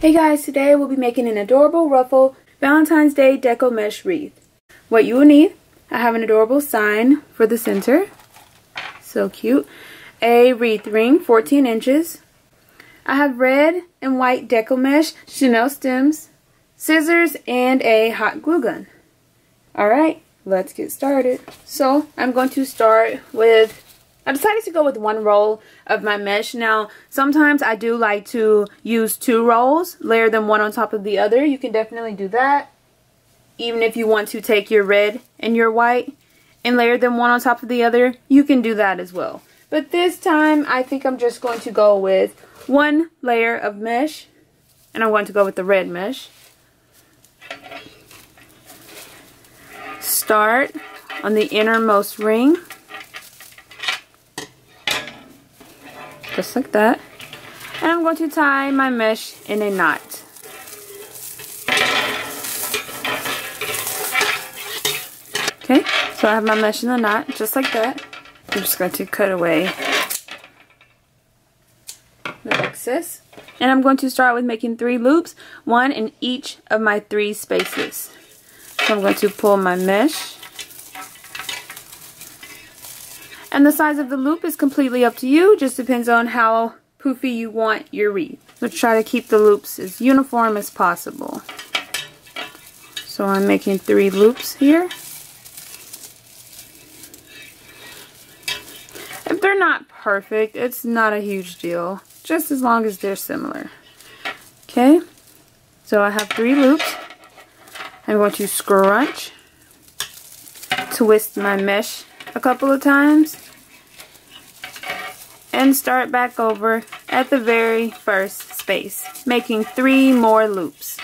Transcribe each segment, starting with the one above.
Hey guys, today we'll be making an adorable Ruffle Valentine's Day Deco Mesh Wreath. What you will need, I have an adorable sign for the center, so cute, a wreath ring 14 inches, I have red and white Deco Mesh Chanel stems, scissors, and a hot glue gun. Alright, let's get started. So I'm going to start with, I decided to go with one roll of my mesh. Now, sometimes I do like to use 2 rolls, layer them one on top of the other. You can definitely do that. Even if you want to take your red and your white and layer them one on top of the other, you can do that as well. But this time, I think I'm just going to go with one layer of mesh. And I'm going to go with the red mesh. Start on the innermost ring. Just like that. And I'm going to tie my mesh in a knot. Okay, so I have my mesh in the knot, just like that. I'm just going to cut away the excess. And I'm going to start with making 3 loops, 1 in each of my 3 spaces. So I'm going to pull my mesh. And the size of the loop is completely up to you. Just depends on how poofy you want your wreath. So try to keep the loops as uniform as possible. So I'm making 3 loops here. If they're not perfect, it's not a huge deal. Just as long as they're similar. Okay, so I have 3 loops. I'm going to scrunch, twist my mesh a couple of times, and start back over at the very first space, making 3 more loops.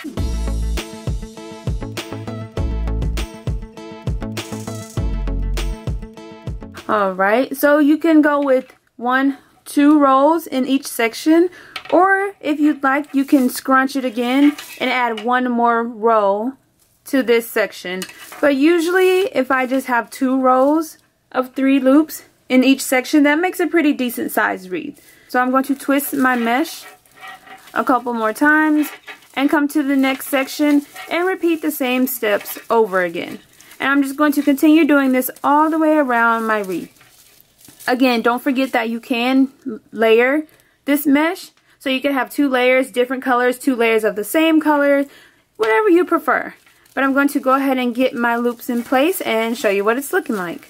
Alright, so you can go with 1, 2 rolls in each section, or if you'd like, you can scrunch it again and add 1 more row to this section. But usually, if I just have 2 rows of 3 loops in each section, that makes a pretty decent sized wreath. So I'm going to twist my mesh a couple more times and come to the next section and repeat the same steps over again. And I'm just going to continue doing this all the way around my wreath. Again, don't forget that you can layer this mesh. So you can have 2 layers, different colors, 2 layers of the same color, whatever you prefer. But I'm going to go ahead and get my loops in place and show you what it's looking like.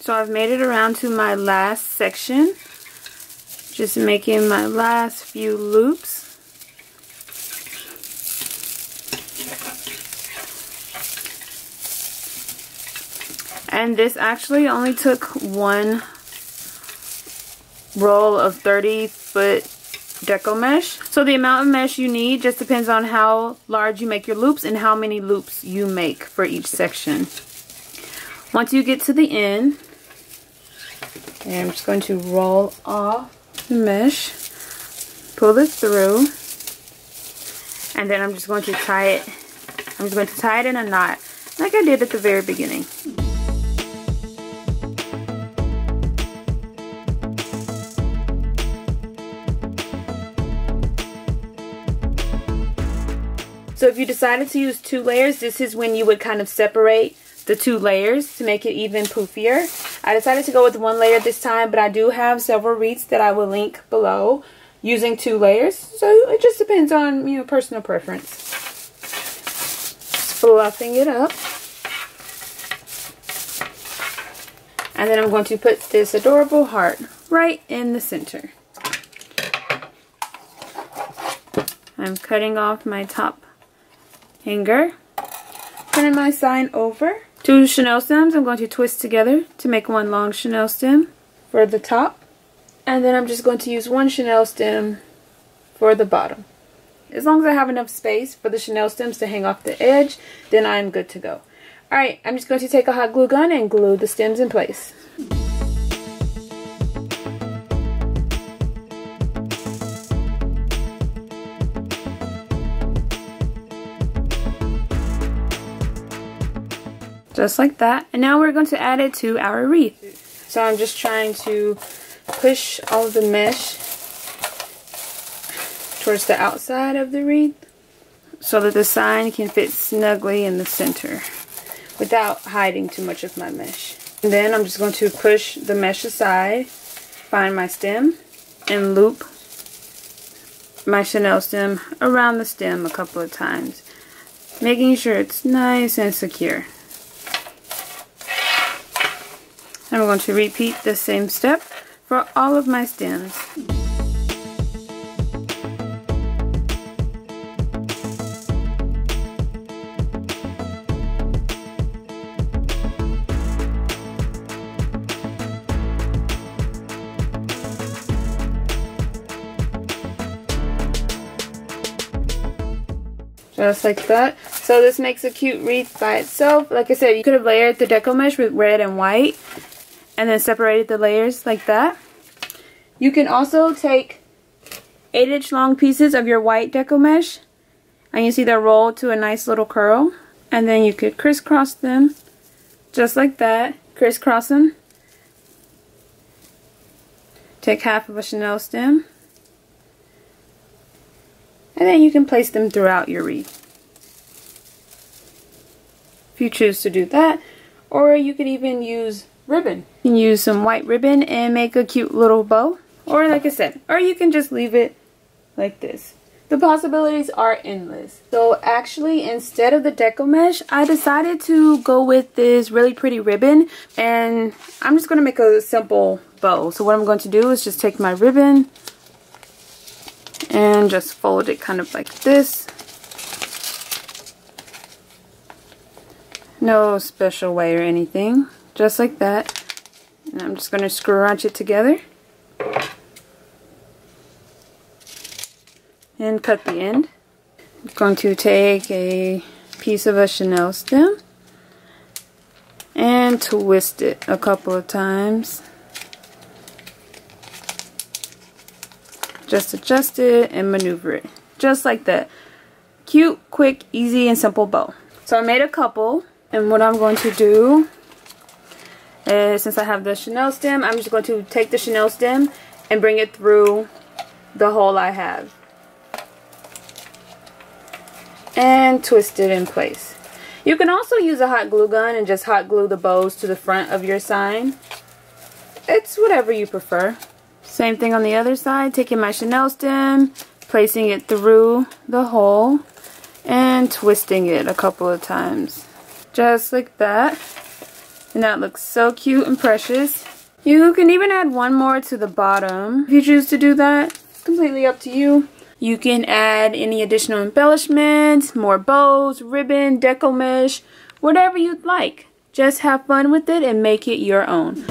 So I've made it around to my last section, just making my last few loops. And this actually only took 1 roll of 30-foot Deco mesh. So the amount of mesh you need just depends on how large you make your loops and how many loops you make for each section. Once you get to the end, and I'm just going to roll off the mesh, pull it through, and then I'm just going to tie it. I'm just going to tie it in a knot, like I did at the very beginning. So if you decided to use 2 layers, this is when you would kind of separate the 2 layers to make it even poofier. I decided to go with 1 layer this time, but I do have several wreaths that I will link below using 2 layers. So it just depends on, you know, personal preference. Fluffing it up. And then I'm going to put this adorable heart right in the center. I'm cutting off my top hanger. Turning my sign over. 2 Chanel stems I'm going to twist together to make 1 long Chanel stem for the top. And then I'm just going to use 1 Chanel stem for the bottom. As long as I have enough space for the chenille stems to hang off the edge, then I'm good to go. Alright, I'm just going to take a hot glue gun and glue the stems in place. Just like that. And now we're going to add it to our wreath. So I'm just trying to push all of the mesh towards the outside of the wreath so that the sign can fit snugly in the center without hiding too much of my mesh. And then I'm just going to push the mesh aside, find my stem, and loop my chenille stem around the stem a couple of times, making sure it's nice and secure. And I'm going to repeat the same step for all of my stems. Just like that. So this makes a cute wreath by itself. Like I said, you could have layered the deco mesh with red and white and then separated the layers like that. You can also take 8-inch long pieces of your white deco mesh, and you see they're rolled to a nice little curl, and then you could crisscross them just like that. Crisscross them. Take half of a chenille stem, and then you can place them throughout your wreath if you choose to do that. Or you could even use ribbon. You can use some white ribbon and make a cute little bow. Or like I said, or you can just leave it like this. The possibilities are endless. So actually, instead of the deco mesh, I decided to go with this really pretty ribbon, and I'm just going to make a simple bow. So what I'm going to do is just take my ribbon and just fold it kind of like this. No special way or anything, just like that. And I'm just going to scrunch it together and cut the end. I'm going to take a piece of a chenille stem and twist it a couple of times. Just adjust it and maneuver it, just like that. Cute, quick, easy, and simple bow. So I made a couple, and what I'm going to do is, since I have the chenille stem, I'm just going to take the chenille stem and bring it through the hole I have and twist it in place. You can also use a hot glue gun and just hot glue the bows to the front of your sign. It's whatever you prefer. Same thing on the other side, taking my chenille stem, placing it through the hole, and twisting it a couple of times. Just like that. And that looks so cute and precious. You can even add one more to the bottom if you choose to do that. It's completely up to you. You can add any additional embellishments, more bows, ribbon, deco mesh, whatever you'd like. Just have fun with it and make it your own.